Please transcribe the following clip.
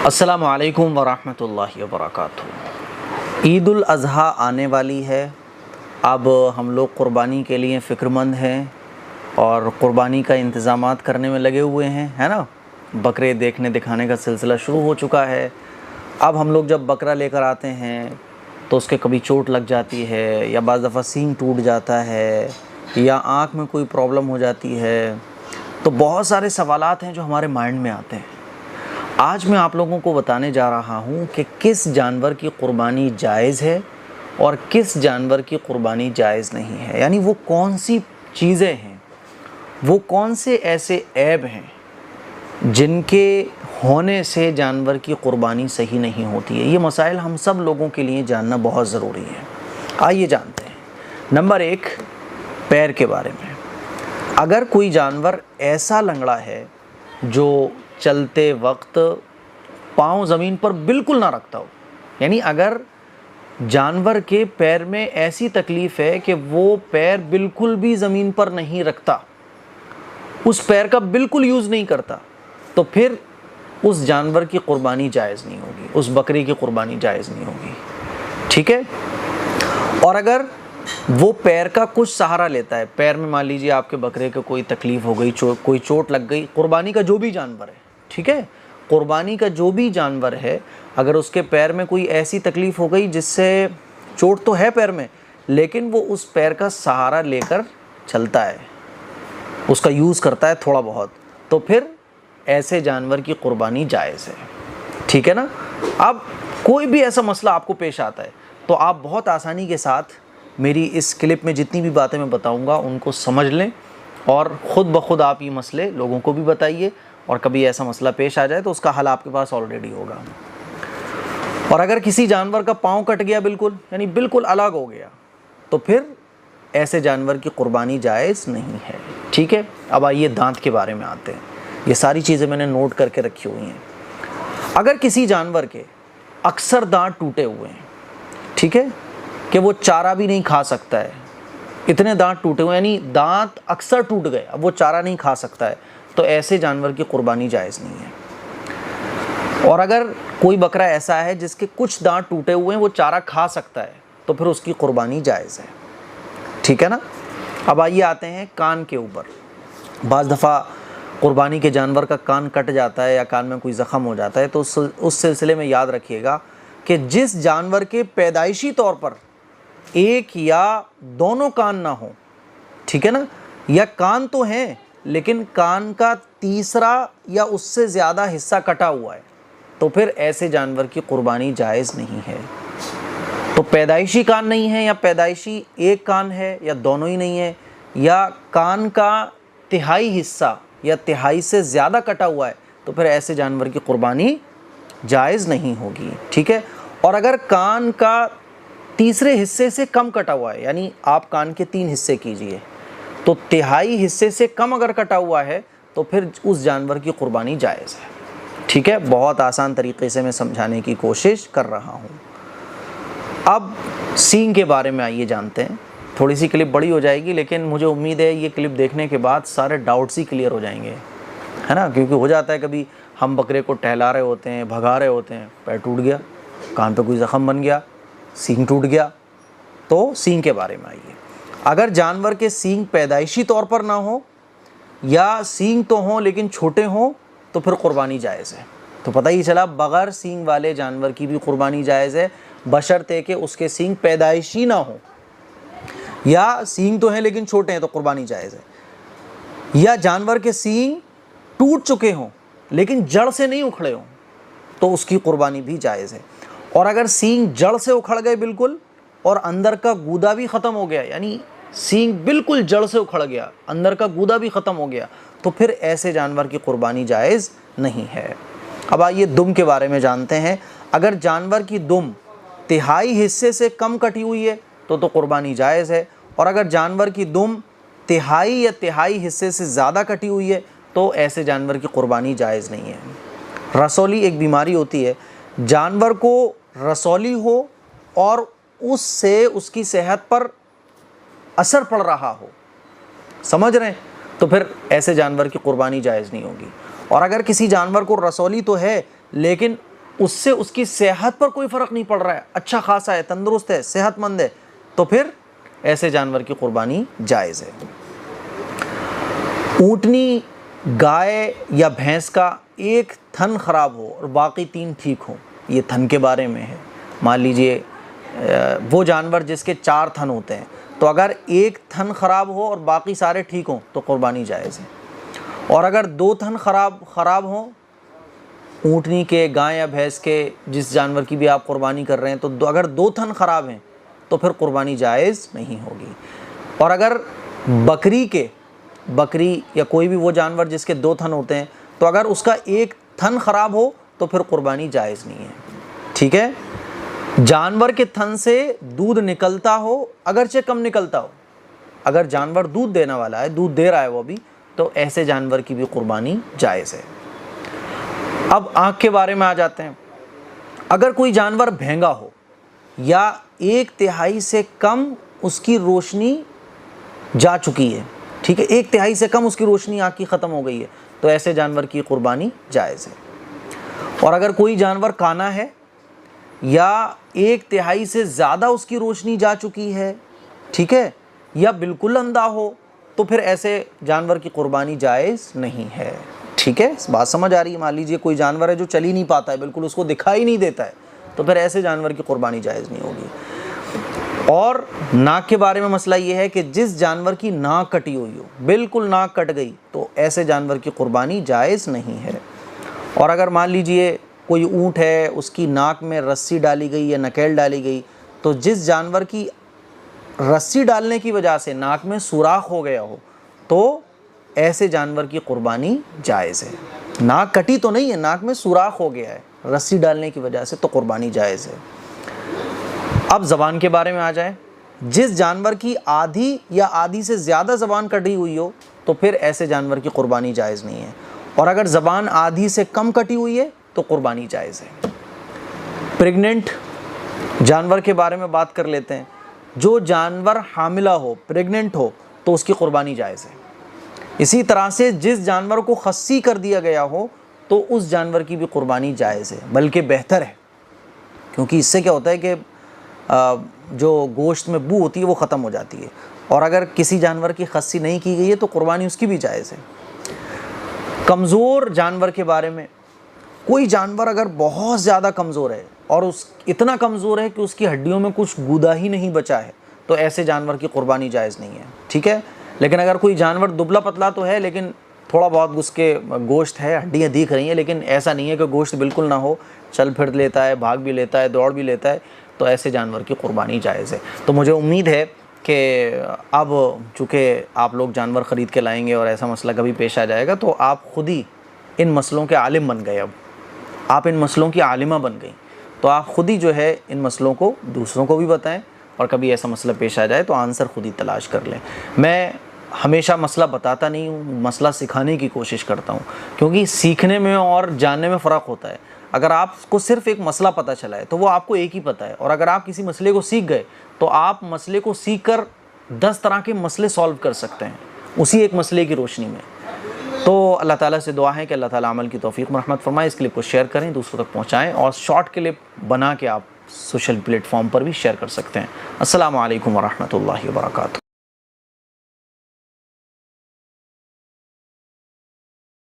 السلام علیکم ورحمۃ اللہ وبرکاتہ۔ عید الاضحیٰ آنے والی ہے۔ اب ہم لوگ قربانی کے لیے فکر مند ہیں اور قربانی کا انتظامات کرنے میں لگے ہوئے ہیں، ہے نا۔ بکرے دیکھنے دکھانے کا سلسلہ شروع ہو چکا ہے۔ اب ہم لوگ جب بکرا لے کر آتے ہیں تو اس کے کبھی چوٹ لگ جاتی ہے، یا بعض دفعہ سینگ ٹوٹ جاتا ہے، یا آنکھ میں کوئی پرابلم ہو جاتی ہے، تو بہت سارے سوالات ہیں جو ہمارے مائنڈ میں آتے ہیں۔ آج میں آپ لوگوں کو بتانے جا رہا ہوں کہ کس جانور کی قربانی جائز ہے اور کس جانور کی قربانی جائز نہیں ہے، یعنی وہ کون سی چیزیں ہیں، وہ کون سے ایسے عیب ہیں جن کے ہونے سے جانور کی قربانی صحیح نہیں ہوتی ہے۔ یہ مسائل ہم سب لوگوں کے لیے جاننا بہت ضروری ہے۔ آئیے جانتے ہیں۔ نمبر 1، پیر کے بارے میں۔ اگر کوئی جانور ایسا لنگڑا ہے جو چلتے وقت پاؤں زمین پر بالکل نہ رکھتا ہو، یعنی اگر جانور کے پیر میں ایسی تکلیف ہے کہ وہ پیر بالکل بھی زمین پر نہیں رکھتا، اس پیر کا بالکل یوز نہیں کرتا، تو پھر اس جانور کی قربانی جائز نہیں ہوگی، اس بکری کی قربانی جائز نہیں ہوگی، ٹھیک ہے۔ اور اگر وہ پیر کا کچھ سہارا لیتا ہے، پیر میں مان لیجیے آپ کے بکرے کو کوئی تکلیف ہو گئی، کوئی چوٹ لگ گئی، قربانی کا جو بھی جانور ہے، ٹھیک ہے، قربانی کا جو بھی جانور ہے، اگر اس کے پیر میں کوئی ایسی تکلیف ہو گئی جس سے چوٹ تو ہے پیر میں، لیکن وہ اس پیر کا سہارا لے کر چلتا ہے، اس کا یوز کرتا ہے تھوڑا بہت، تو پھر ایسے جانور کی قربانی جائز ہے، ٹھیک ہے نا۔ اب کوئی بھی ایسا مسئلہ آپ کو پیش آتا ہے تو آپ بہت آسانی کے ساتھ میری اس کلپ میں جتنی بھی باتیں میں بتاؤں گا ان کو سمجھ لیں، اور خود بخود آپ یہ مسئلے لوگوں کو بھی بتائیے، اور کبھی ایسا مسئلہ پیش آ جائے تو اس کا حل آپ کے پاس آلریڈی ہوگا۔ اور اگر کسی جانور کا پاؤں کٹ گیا بالکل، یعنی بالکل الگ ہو گیا، تو پھر ایسے جانور کی قربانی جائز نہیں ہے، ٹھیک ہے۔ اب آئیے دانت کے بارے میں آتے ہیں۔ یہ ساری چیزیں میں نے نوٹ کر کے رکھی ہوئی ہیں۔ اگر کسی جانور کے اکثر دانت ٹوٹے ہوئے ہیں، ٹھیک ہے، کہ وہ چارہ بھی نہیں کھا سکتا ہے، اتنے دانت ٹوٹے ہوئے، یعنی دانت اکثر ٹوٹ گئے، اب وہ چارہ نہیں کھا سکتا ہے، تو ایسے جانور کی قربانی جائز نہیں ہے۔ اور اگر کوئی بکرا ایسا ہے جس کے کچھ دانت ٹوٹے ہوئے ہیں، وہ چارہ کھا سکتا ہے، تو پھر اس کی قربانی جائز ہے، ٹھیک ہے نا۔ اب آئیے آتے ہیں کان کے اوپر۔ بعض دفعہ قربانی کے جانور کا کان کٹ جاتا ہے یا کان میں کوئی زخم ہو جاتا ہے، تو اس سلسلے میں یاد رکھیے گا کہ جس جانور کے پیدائشی طور پر ایک یا دونوں کان نہ ہوں، ٹھیک ہے نا، یا کان تو ہیں لیکن کان کا تیسرا یا اس سے زیادہ حصہ کٹا ہوا ہے، تو پھر ایسے جانور کی قربانی جائز نہیں ہے۔ تو پیدائشی کان نہیں ہے، یا پیدائشی ایک کان ہے، یا دونوں ہی نہیں ہے، یا کان کا تہائی حصہ یا تہائی سے زیادہ کٹا ہوا ہے، تو پھر ایسے جانور کی قربانی جائز نہیں ہوگی، ٹھیک ہے۔ اور اگر کان کا تیسرے حصے سے کم کٹا ہوا ہے، یعنی آپ کان کے 3 حصے کیجئے، تو تہائی حصے سے کم اگر کٹا ہوا ہے تو پھر اس جانور کی قربانی جائز ہے، ٹھیک ہے۔ بہت آسان طریقے سے میں سمجھانے کی کوشش کر رہا ہوں۔ اب سینگ کے بارے میں آئیے جانتے ہیں۔ تھوڑی سی کلپ بڑی ہو جائے گی، لیکن مجھے امید ہے یہ کلپ دیکھنے کے بعد سارے ڈاؤٹس ہی کلیئر ہو جائیں گے، ہے نا، کیونکہ ہو جاتا ہے کبھی ہم بکرے کو ٹہلا رہے ہوتے ہیں، بھگا رہے ہوتے ہیں، پیر ٹوٹ گیا، کان پہ کوئی زخم بن گیا، سینگ ٹوٹ گیا۔ تو سینگ کے بارے میں آئیے۔ اگر جانور کے سینگ پیدائشی طور پر نہ ہو، یا سینگ تو ہوں لیکن چھوٹے ہوں، تو پھر قربانی جائز ہے۔ تو پتہ ہی چلا بغیر سینگ والے جانور کی بھی قربانی جائز ہے، بشرطے کہ اس کے سینگ پیدائشی نہ ہوں، یا سینگ تو ہیں لیکن چھوٹے ہیں تو قربانی جائز ہے، یا جانور کے سینگ ٹوٹ چکے ہوں لیکن جڑ سے نہیں اکھڑے ہوں، تو اس کی قربانی بھی جائز ہے۔ اور اگر سینگ جڑ سے اکھڑ گئے بالکل، اور اندر کا گودا بھی ختم ہو گیا، یعنی سینگ بالکل جڑ سے اکھڑ گیا، اندر کا گودا بھی ختم ہو گیا، تو پھر ایسے جانور کی قربانی جائز نہیں ہے۔ اب آئیے دم کے بارے میں جانتے ہیں۔ اگر جانور کی دم تہائی حصے سے کم کٹی ہوئی ہے تو قربانی جائز ہے، اور اگر جانور کی دم تہائی یا تہائی حصے سے زیادہ کٹی ہوئی ہے تو ایسے جانور کی قربانی جائز نہیں ہے۔ رسولی ایک بیماری ہوتی ہے، جانور کو رسولی ہو اور اس سے اس کی صحت پر اثر پڑ رہا ہو، سمجھ رہے ہیں، تو پھر ایسے جانور کی قربانی جائز نہیں ہوگی۔ اور اگر کسی جانور کو رسولی تو ہے لیکن اس سے اس کی صحت پر کوئی فرق نہیں پڑ رہا ہے، اچھا خاصا ہے، تندرست ہے، صحت مند ہے، تو پھر ایسے جانور کی قربانی جائز ہے۔ اونٹنی، گائے یا بھینس کا ایک تھن خراب ہو اور باقی 3 ٹھیک ہوں، یہ تھن کے بارے میں ہے۔ مان لیجئے وہ جانور جس کے 4 تھن ہوتے ہیں، تو اگر ایک تھن خراب ہو اور باقی سارے ٹھیک ہوں تو قربانی جائز ہے۔ اور اگر 2 تھن خراب ہوں، اونٹنی کے، گائے یا بھینس کے، جس جانور کی بھی آپ قربانی کر رہے ہیں، تو اگر 2 تھن خراب ہیں تو پھر قربانی جائز نہیں ہوگی۔ اور اگر بکری یا کوئی بھی وہ جانور جس کے 2 تھن ہوتے ہیں، تو اگر اس کا ایک تھن خراب ہو تو پھر قربانی جائز نہیں ہے، ٹھیک ہے۔ جانور کے تھن سے دودھ نکلتا ہو، اگرچہ کم نکلتا ہو، اگر جانور دودھ دینے والا ہے، دودھ دے رہا ہے وہ بھی، تو ایسے جانور کی بھی قربانی جائز ہے۔ اب آنکھ کے بارے میں آ جاتے ہیں۔ اگر کوئی جانور بھینگا ہو یا 1/3 سے کم اس کی روشنی جا چکی ہے، ٹھیک ہے، 1/3 سے کم اس کی روشنی آنکھ کی ختم ہو گئی ہے، تو ایسے جانور کی قربانی جائز ہے۔ اور اگر کوئی جانور کانا ہے یا 1/3 سے زیادہ اس کی روشنی جا چکی ہے، ٹھیک ہے، یا بالکل اندھا ہو، تو پھر ایسے جانور کی قربانی جائز نہیں ہے، ٹھیک ہے۔ بات سمجھ آ رہی ہے؟ مان لیجئے کوئی جانور ہے جو چل ہی نہیں پاتا ہے، بالکل اس کو دکھائی نہیں دیتا ہے، تو پھر ایسے جانور کی قربانی جائز نہیں ہوگی۔ اور ناک کے بارے میں مسئلہ یہ ہے کہ جس جانور کی ناک کٹی ہوئی ہو، بالکل ناک کٹ گئی، تو ایسے جانور کی قربانی جائز نہیں ہے۔ اور اگر مان لیجئے کوئی اونٹ ہے، اس کی ناک میں رسی ڈالی گئی یا نکیل ڈالی گئی، تو جس جانور کی رسی ڈالنے کی وجہ سے ناک میں سوراخ ہو گیا ہو، تو ایسے جانور کی قربانی جائز ہے۔ ناک کٹی تو نہیں ہے، ناک میں سوراخ ہو گیا ہے رسی ڈالنے کی وجہ سے، تو قربانی جائز ہے۔ اب زبان کے بارے میں آ جائیں۔ جس جانور کی آدھی یا آدھی سے زیادہ زبان کٹی ہوئی ہو، تو پھر ایسے جانور کی قربانی جائز نہیں ہے۔ اور اگر زبان آدھی سے کم کٹی ہوئی ہے تو قربانی جائز ہے۔ پریگننٹ جانور کے بارے میں بات کر لیتے ہیں۔ جو جانور حاملہ ہو، پریگننٹ ہو، تو اس کی قربانی جائز ہے۔ اسی طرح سے جس جانور کو خصی کر دیا گیا ہو، تو اس جانور کی بھی قربانی جائز ہے، بلکہ بہتر ہے، کیونکہ اس سے کیا ہوتا ہے کہ جو گوشت میں بو ہوتی ہے وہ ختم ہو جاتی ہے۔ اور اگر کسی جانور کی خصی نہیں کی گئی ہے تو قربانی اس کی بھی جائز ہے۔ کمزور جانور کے بارے میں، کوئی جانور اگر بہت زیادہ کمزور ہے اور اتنا کمزور ہے کہ اس کی ہڈیوں میں کچھ گودا ہی نہیں بچا ہے، تو ایسے جانور کی قربانی جائز نہیں ہے، ٹھیک ہے۔ لیکن اگر کوئی جانور دبلا پتلا تو ہے، لیکن تھوڑا بہت اس کے گوشت ہے، ہڈیاں دکھ رہی ہیں، لیکن ایسا نہیں ہے کہ گوشت بالکل نہ ہو، چل پھر لیتا ہے، بھاگ بھی لیتا ہے، دوڑ بھی لیتا ہے، تو ایسے جانور کی قربانی جائز ہے۔ تو مجھے امید ہے کہ اب چونکہ آپ لوگ جانور خرید کے لائیں گے اور ایسا مسئلہ کبھی پیش آ جائے گا، تو آپ خود ہی ان مسئلوں کے عالم بن گئے۔ اب آپ ان مسئلوں کی عالمہ بن گئی، تو آپ خود ہی جو ہے ان مسئلوں کو دوسروں کو بھی بتائیں، اور کبھی ایسا مسئلہ پیش آ جائے تو آنسر خود ہی تلاش کر لیں۔ میں ہمیشہ مسئلہ بتاتا نہیں ہوں، مسئلہ سکھانے کی کوشش کرتا ہوں، کیونکہ سیکھنے میں اور جاننے میں فرق ہوتا ہے۔ اگر آپ کو صرف ایک مسئلہ پتہ چلا ہے تو وہ آپ کو ایک ہی پتہ ہے، اور اگر آپ کسی مسئلے کو سیکھ گئے تو آپ مسئلے کو سیکھ کر 10 طرح کے مسئلے سالو کر سکتے ہیں اسی ایک مسئلے کی روشنی میں۔ تو اللہ تعالیٰ سے دعا ہے کہ اللہ تعالیٰ عمل کی توفیق مرحمت فرمائے۔ اس کلپ کو شیئر کریں، دوسروں تک پہنچائیں، اور شارٹ کلپ بنا کے آپ سوشل پلیٹ فارم پر بھی شیئر کر سکتے ہیں۔ السلام علیکم ورحمۃ اللہ وبرکاتہ۔